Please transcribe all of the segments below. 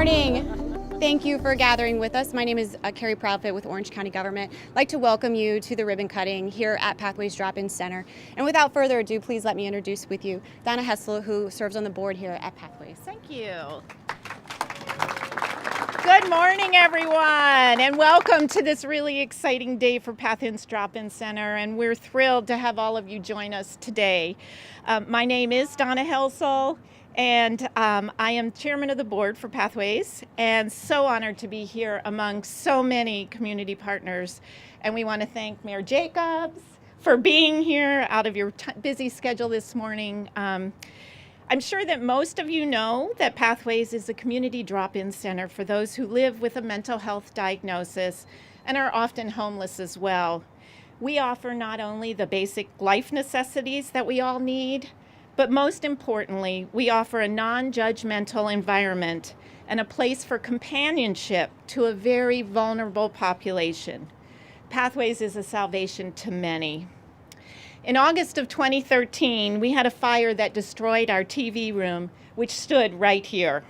morning. Thank you for gathering with us. My name is Carrie Proudfit with Orange County Government. I'd like to welcome you to the ribbon cutting here at Pathways Drop-In Center. And without further ado, please let me introduce with you Donna Hessel, who serves on the board here at Pathways. Thank you. Good morning, everyone, and welcome to this really exciting day for Pathways Drop-In Center, and we're thrilled to have all of you join us today. My name is Donna Hessel, and I am chairman of the board for Pathways, and so honored to be here among so many community partners. And we want to thank Mayor Jacobs for being here out of your busy schedule this morning. I'm sure that most of you know that Pathways is a community drop-in center for those who live with a mental health diagnosis and are often homeless as well. We offer not only the basic life necessities that we all need, but most importantly, we offer a non-judgmental environment and a place for companionship to a very vulnerable population. Pathways is a salvation to many. In August of 2013, we had a fire that destroyed our TV room, which stood right here.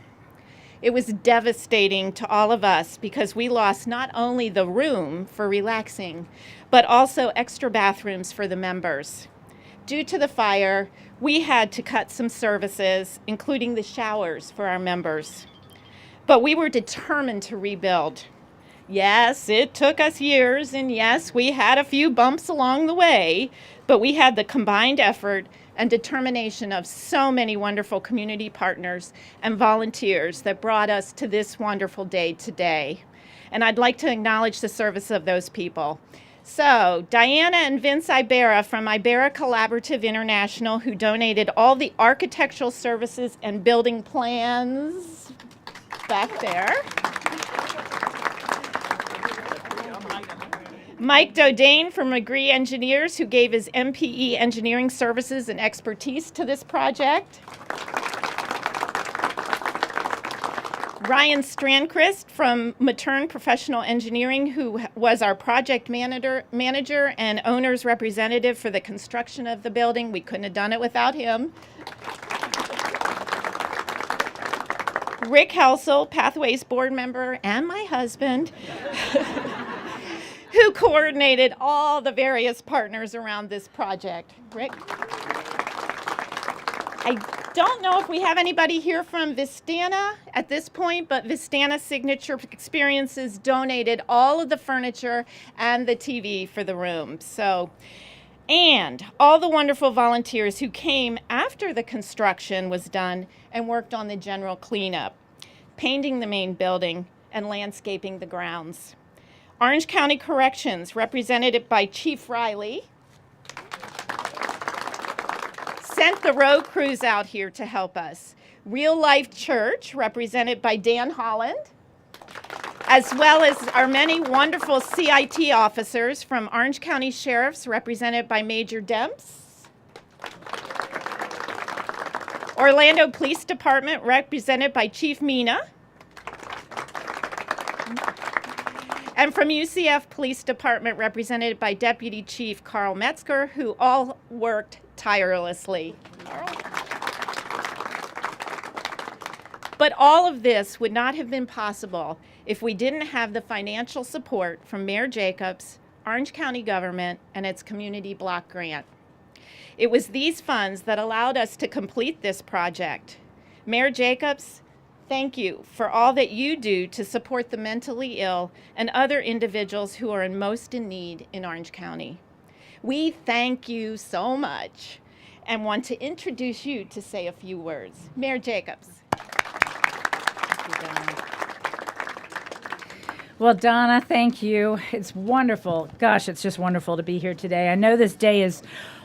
It was devastating to all of us because we lost not only the room for relaxing, but also extra bathrooms for the members. Due to the fire, we had to cut some services, including the showers for our members. But we were determined to rebuild. Yes, it took us years, and yes, we had a few bumps along the way, but we had the combined effort and determination of so many wonderful community partners and volunteers that brought us to this wonderful day today. And I'd like to acknowledge the service of those people. So, Diana and Vince Ibarra from Ibarra Collaborative International, who donated all the architectural services and building plans back there. Mike Dodane from McGree Engineers, who gave his MPE engineering services and expertise to this project. Ryan Strandquist from Matern Professional Engineering, who was our project manager and owner's representative for the construction of the building. We couldn't have done it without him. Rick Helsel, Pathways board member, and my husband, who coordinated all the various partners around this project. Rick? I don't know if we have anybody here from Vistana at this point, but Vistana Signature Experiences donated all of the furniture and the TV for the room. And all the wonderful volunteers who came after the construction was done and worked on the general cleanup, painting the main building and landscaping the grounds. Orange County Corrections, represented by Chief Riley, sent the road crews out here to help us. Real Life Church, represented by Dan Holland, as well as our many wonderful CIT officers from Orange County Sheriffs, represented by Major Demps. Orlando Police Department, represented by Chief Mina. And from UCF Police Department, represented by Deputy Chief Carl Metzger, who all worked tirelessly. But all of this would not have been possible if we didn't have the financial support from Mayor Jacobs, Orange County government, and its community block grant. It was these funds that allowed us to complete this project. Mayor Jacobs, thank you for all that you do to support the mentally ill and other individuals who are most in need in Orange County. We thank you so much and want to introduce you to say a few words. Mayor Jacobs. Thank you, Donna. Well, Donna, thank you. It's wonderful. Gosh, it's just wonderful to be here today. I know this day is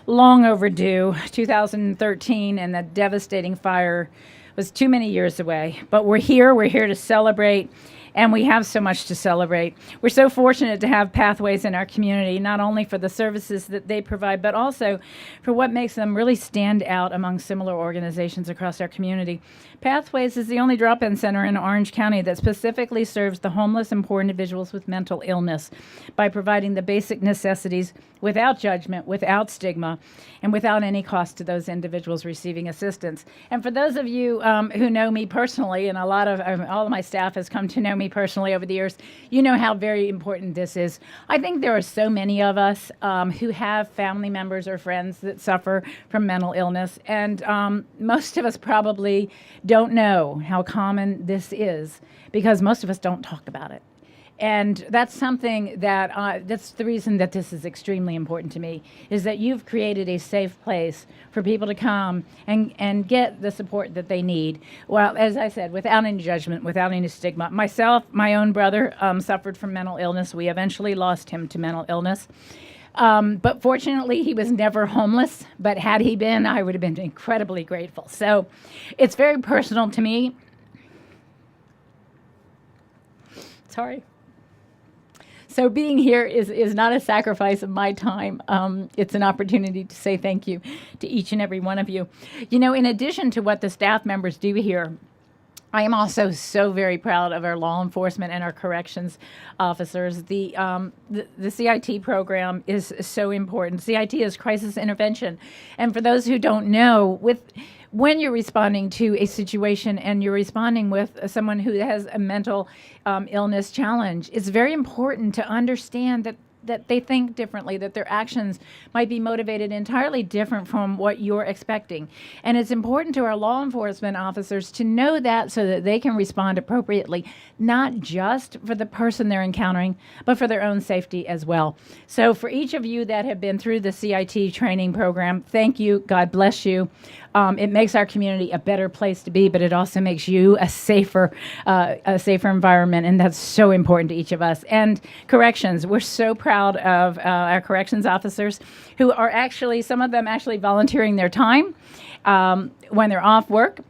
long overdue. 2013 and the devastating fire was too many years away, but we're here to celebrate and we have so much to celebrate. We're so fortunate to have Pathways in our community, not only for the services that they provide, but also for what makes them really stand out among similar organizations across our community. Pathways is the only drop-in center in Orange County that specifically serves the homeless and poor individuals with mental illness by providing the basic necessities without judgment, without stigma, and without any cost to those individuals receiving assistance. And for those of you who know me personally, and all of my staff has come to know me personally over the years, you know how very important this is. I think there are so many of us who have family members or friends that suffer from mental illness, and most of us probably don't know how common this is because most of us don't talk about it. And that's something that, that's the reason that this is extremely important to me, is that you've created a safe place for people to come and get the support that they need. Well, as I said, without any judgment, without any stigma. Myself, my own brother suffered from mental illness. We eventually lost him to mental illness. But fortunately, he was never homeless. But had he been, I would have been incredibly grateful. So it's very personal to me. Sorry. So being here is not a sacrifice of my time. It's an opportunity to say thank you to each and every one of you. You know, in addition to what the staff members do here, I am also so very proud of our law enforcement and our corrections officers. The CIT program is so important. CIT is crisis intervention. And for those who don't know, when you're responding to a situation and you're responding with someone who has a mental illness challenge, it's very important to understand that they think differently, that their actions might be motivated entirely different from what you're expecting. And it's important to our law enforcement officers to know that so that they can respond appropriately, not just for the person they're encountering, but for their own safety as well. So for each of you that have been through the CIT training program, thank you. God bless you. It makes our community a better place to be, but it also makes you a safer environment, and that's so important to each of us. And corrections, we're so proud of our corrections officers who are actually, some of them actually volunteering their time when they're off work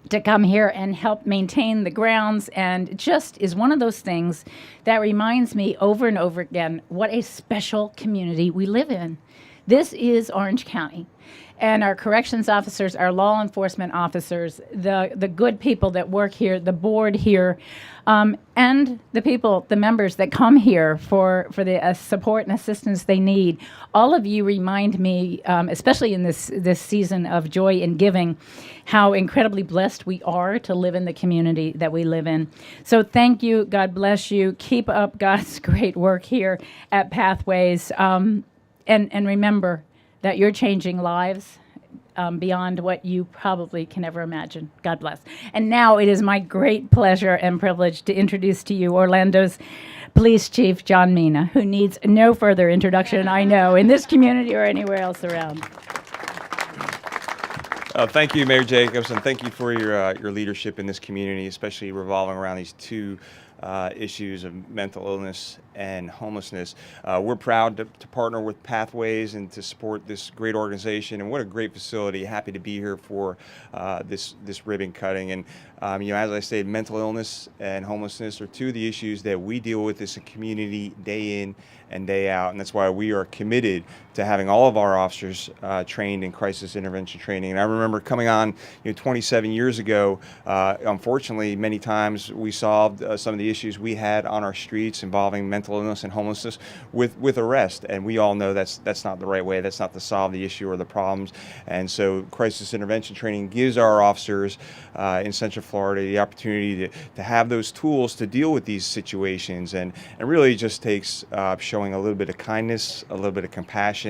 to come here and help maintain the grounds, and it just is one of those things that reminds me over and over again what a special community we live in. This is Orange County. And our corrections officers, our law enforcement officers, the good people that work here, the board here, and the people, the members that come here for the support and assistance they need. All of you remind me, especially in this season of joy and giving, how incredibly blessed we are to live in the community that we live in. So thank you. God bless you. Keep up God's great work here at Pathways. And remember that you're changing lives beyond what you probably can ever imagine. God bless. And now it is my great pleasure and privilege to introduce to you Orlando's Police Chief, John Mina, who needs no further introduction, I know, in this community or anywhere else around. Thank you, Mayor Jacobs, and thank you for your leadership in this community, especially revolving around these two issues of mental illness and homelessness. We're proud to partner with Pathways and to support this great organization, and what a great facility. Happy to be here for this ribbon cutting. And as I said, mental illness and homelessness are two of the issues that we deal with as a community day in and day out, and that's why we are committed to having all of our officers trained in crisis intervention training. And I remember coming on 27 years ago, unfortunately many times we solved some of the issues we had on our streets involving mental illness and homelessness with arrest, and we all know that's not the right way. That's not to solve the issue or the problems. And so crisis intervention training gives our officers in Central Florida the opportunity to have those tools to deal with these situations, and really just takes showing a little bit of kindness, a little bit of compassion,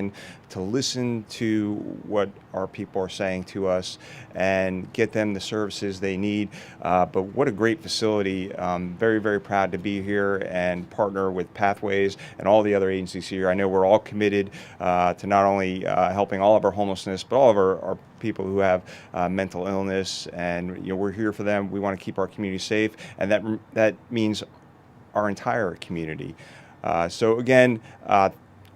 to listen to what our people are saying to us and get them the services they need. But what a great facility. Very, very proud to be here and partner with Pathways and all the other agencies here. I know we're all committed to not only helping all of our homelessness, but all of our people who have mental illness, and we're here for them. We want to keep our community safe, and that means our entire community. So again,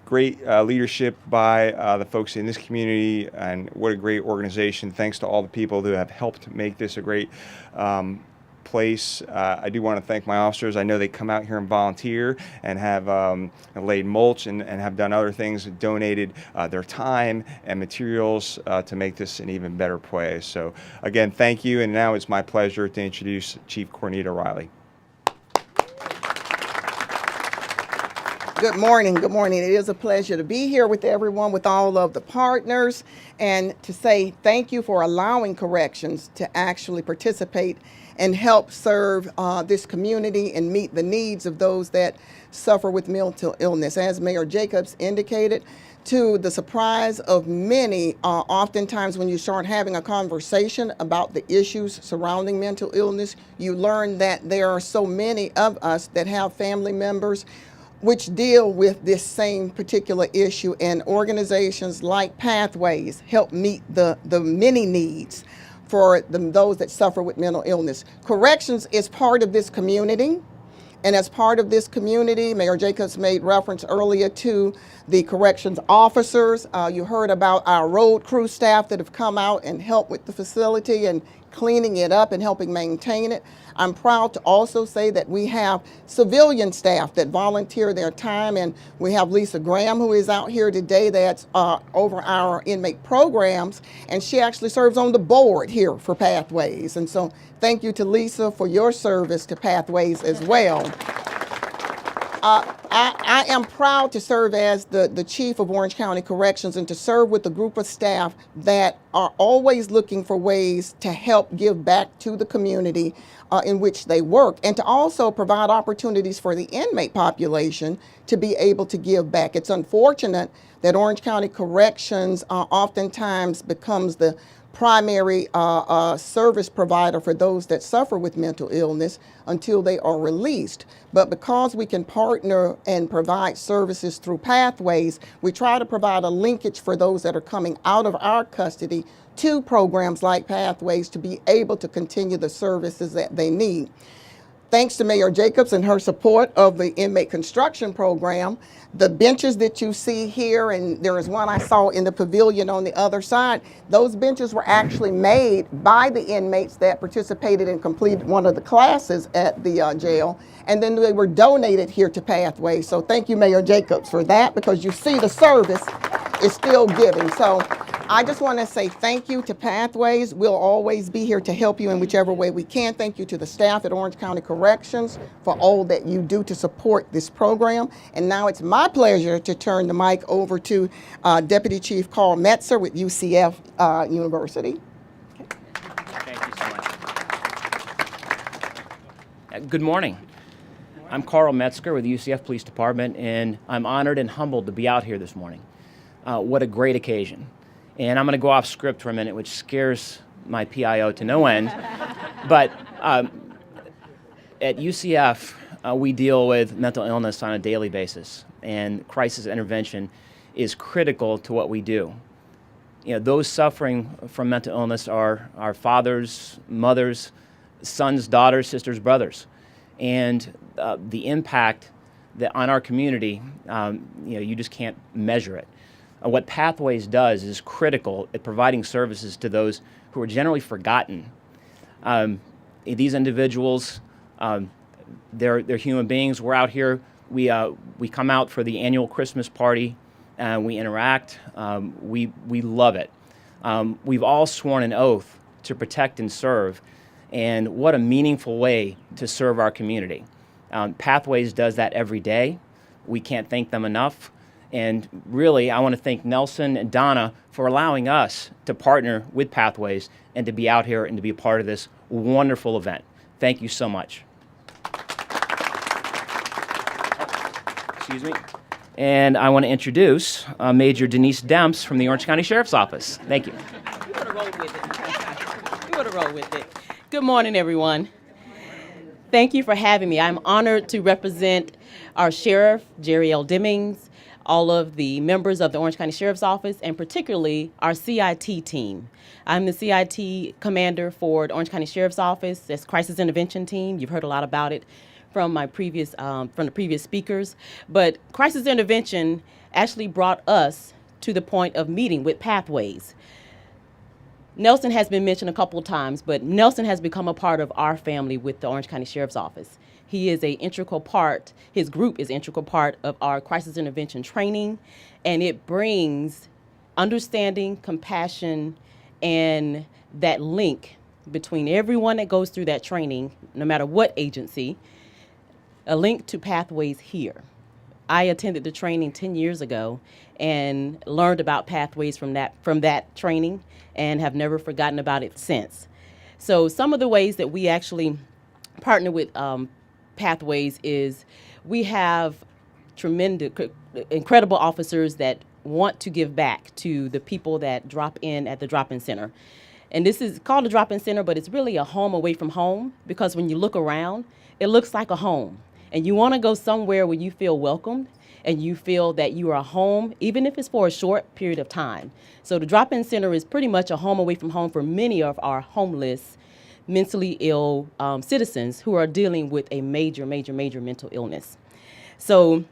great leadership by the folks in this community, and what a great organization. Thanks to all the people who have helped make this a great place. I do want to thank my officers. I know they come out here and volunteer and have laid mulch and have done other things, donated their time and materials to make this an even better place. So again, thank you. And now it's my pleasure to introduce Chief Cornita Riley. Good morning. Good morning. It is a pleasure to be here with everyone, with all of the partners, and to say thank you for allowing Corrections to actually participate and help serve this community and meet the needs of those that suffer with mental illness. As Mayor Jacobs indicated, to the surprise of many, oftentimes when you start having a conversation about the issues surrounding mental illness, you learn that there are so many of us that have family members which deal with this same particular issue, and organizations like Pathways help meet the many needs for those that suffer with mental illness. Corrections is part of this community, and as part of this community, Mayor Jacobs made reference earlier to the corrections officers. You heard about our road crew staff that have come out and helped with the facility and cleaning it up and helping maintain it. I'm proud to also say that we have civilian staff that volunteer their time, and we have Lisa Graham, who is out here today, that's over our inmate programs, and she actually serves on the board here for Pathways. And so thank you to Lisa for your service to Pathways as well. I am proud to serve as the chief of Orange County Corrections and to serve with a group of staff that are always looking for ways to help give back to the community in which they work, and to also provide opportunities for the inmate population to be able to give back. It's unfortunate that Orange County Corrections oftentimes becomes the primary service provider for those that suffer with mental illness until they are released. But because we can partner and provide services through Pathways, we try to provide a linkage for those that are coming out of our custody to programs like Pathways to be able to continue the services that they need. Thanks to Mayor Jacobs and her support of the inmate construction program, the benches that you see here, and there is one I saw in the pavilion on the other side, those benches were actually made by the inmates that participated and completed one of the classes at the jail, and then they were donated here to Pathways. So thank you, Mayor Jacobs, for that, because you see the service is still giving. So I just want to say thank you to Pathways. We'll always be here to help you in whichever way we can. Thank you to the staff at Orange County Corrections for all that you do to support this program. And now it's my pleasure to turn the mic over to Deputy Chief Carl Metzger with UCF University. Thank you so much. Good morning. I'm Carl Metzger with the UCF Police Department, and I'm honored and humbled to be out here this morning. What a great occasion. And I'm going to go off script for a minute, which scares my PIO to no end. But at UCF, we deal with mental illness on a daily basis, and crisis intervention is critical to what we do. You know, those suffering from mental illness are our fathers, mothers, sons, daughters, sisters, brothers. And the impact that on our community, you just can't measure it. What Pathways does is critical at providing services to those who are generally forgotten. These individuals, they're human beings. We're out here. We come out for the annual Christmas party, and we interact. We love it. We've all sworn an oath to protect and serve, and what a meaningful way to serve our community. Pathways does that every day. We can't thank them enough. And really, I want to thank Nelson and Donna for allowing us to partner with Pathways and to be out here and to be a part of this wonderful event. Thank you so much. Excuse me. And I want to introduce Major Denise Demps from the Orange County Sheriff's Office. Thank you. You want to roll with it. You want to roll with it. Good morning, everyone. Thank you for having me. I'm honored to represent our Sheriff, Jerry L. Demings, all of the members of the Orange County Sheriff's Office, and particularly our CIT team. I'm the CIT commander for the Orange County Sheriff's Office. That's Crisis Intervention Team. You've heard a lot about it from my previous, from the previous speakers. But Crisis Intervention actually brought us to the point of meeting with Pathways. Nelson has been mentioned a couple of times, but Nelson has become a part of our family with the Orange County Sheriff's Office. He is an integral part, his group is an integral part of our crisis intervention training, and it brings understanding, compassion, and that link between everyone that goes through that training, no matter what agency, a link to pathways here. I attended the training 10 years ago and learned about pathways from that training and have never forgotten about it since. So some of the ways that we actually partner with pathways is we have incredible officers that want to give back to the people that drop in at the drop-in center. And this is called a drop-in center, but it's really a home away from home, because when you look around, it looks like a home. And you want to go somewhere where you feel welcomed and you feel that you are home, even if it's for a short period of time. So the drop-in center is pretty much a home away from home for many of our homeless, mentally ill citizens who are dealing with a major mental illness. So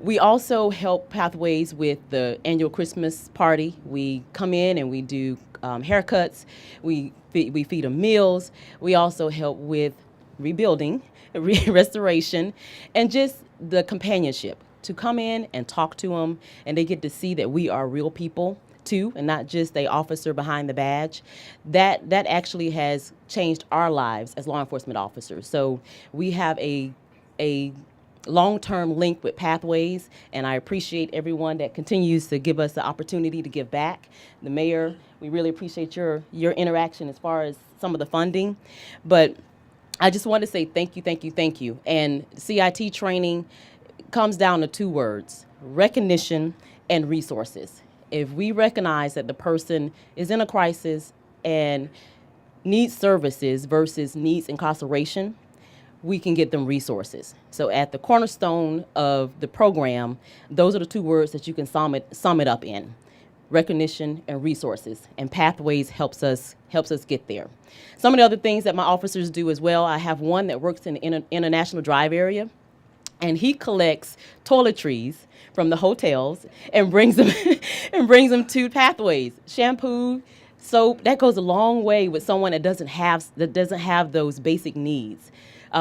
we also help Pathways with the annual Christmas party. We come in and we do haircuts. We feed them meals. We also help with rebuilding, restoration, and just the companionship, to come in and talk to them, and they get to see that we are real people too, and not just a officer behind the badge. That actually has changed our lives as law enforcement officers. So we have a long-term link with Pathways, and I appreciate everyone that continues to give us the opportunity to give back. The mayor, we really appreciate your interaction as far as some of the funding, but I just want to say thank you. And CIT training comes down to two words: recognition and resources. If we recognize that the person is in a crisis and needs services versus needs incarceration, we can get them resources. So at the cornerstone of the program, those are the two words that you can sum it up in: recognition and resources. And Pathways helps us get there. Some of the other things that my officers do as well, I have one that works in the International Drive area, and he collects toiletries from the hotels and brings them to Pathways. Shampoo, soap, that goes a long way with someone that doesn't have those basic needs.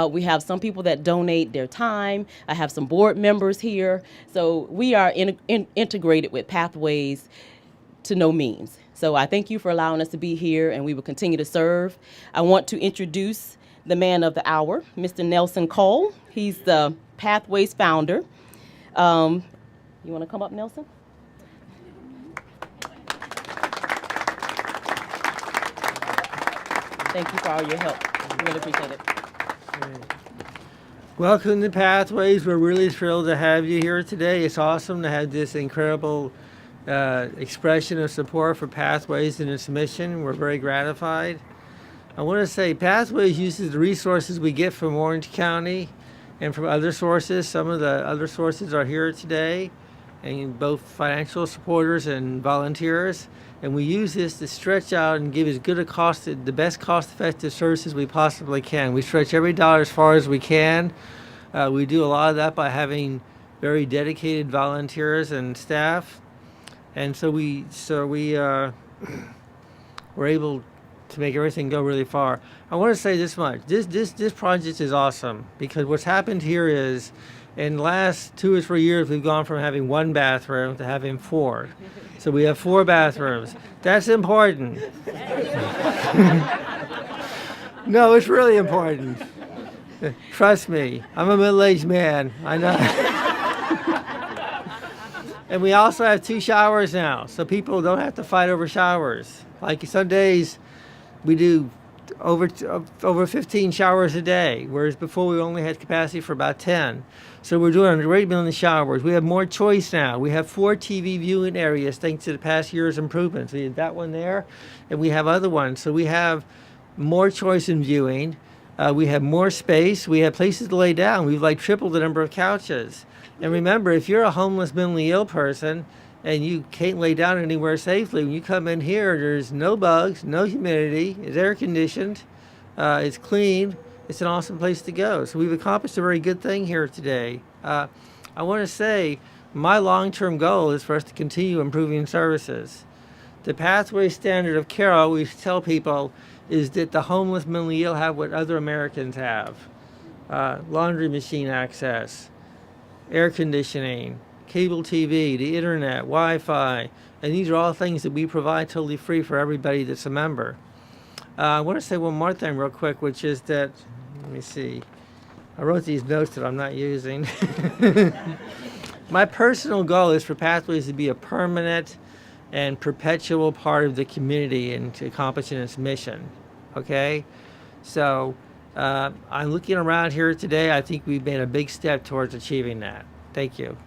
We have some people that donate their time. I have some board members here. So we are integrated with Pathways to no means. So I thank you for allowing us to be here, and we will continue to serve. I want to introduce the man of the hour, Mr. Nelson Cole. He's the Pathways founder. You want to come up, Nelson? Thank you for all your help. Really appreciate it. Welcome to Pathways. We're really thrilled to have you here today. It's awesome to have this incredible expression of support for Pathways and its mission. We're very gratified. I want to say Pathways uses the resources we get from Orange County and from other sources. Some of the other sources are here today, and both financial supporters and volunteers. And we use this to stretch out and give the best cost-effective services we possibly can. We stretch every dollar as far as we can. We do a lot of that by having very dedicated volunteers and staff. And so we're able to make everything go really far. I want to say this much: this project is awesome, because what's happened here is, in the last 2 or 3 years, we've gone from having one bathroom to having 4. So we have 4 bathrooms. That's important. No, it's really important. Trust me, I'm a middle-aged man. I know. And we also have 2 showers now, so people don't have to fight over showers. Like some days, we do over 15 showers a day, whereas before we only had capacity for about 10. So we're doing a great million showers. We have more choice now. We have 4 TV viewing areas thanks to the past year's improvements. We have that one there, and we have other ones. So we have more choice in viewing. We have more space. We have places to lay down. We've tripled the number of couches. And remember, if you're a homeless, mentally ill person and you can't lay down anywhere safely, when you come in here, there's no bugs, no humidity, it's air conditioned, it's clean, it's an awesome place to go. So we've accomplished a very good thing here today. I want to say my long-term goal is for us to continue improving services. The pathway standard of care, I always tell people, is that the homeless mentally ill have what other Americans have. Laundry machine access, air conditioning, cable TV, the internet, Wi-Fi, and these are all things that we provide totally free for everybody that's a member. I want to say one more thing real quick, which is that, let me see, I wrote these notes that I'm not using. My personal goal is for Pathways to be a permanent and perpetual part of the community and to accomplishing its mission, okay? So I'm looking around here today. I think we've made a big step towards achieving that. Thank you.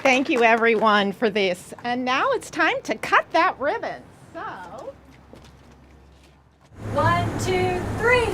Thank you, everyone, for this. And now it's time to cut that ribbon. So, 1, 2, 3.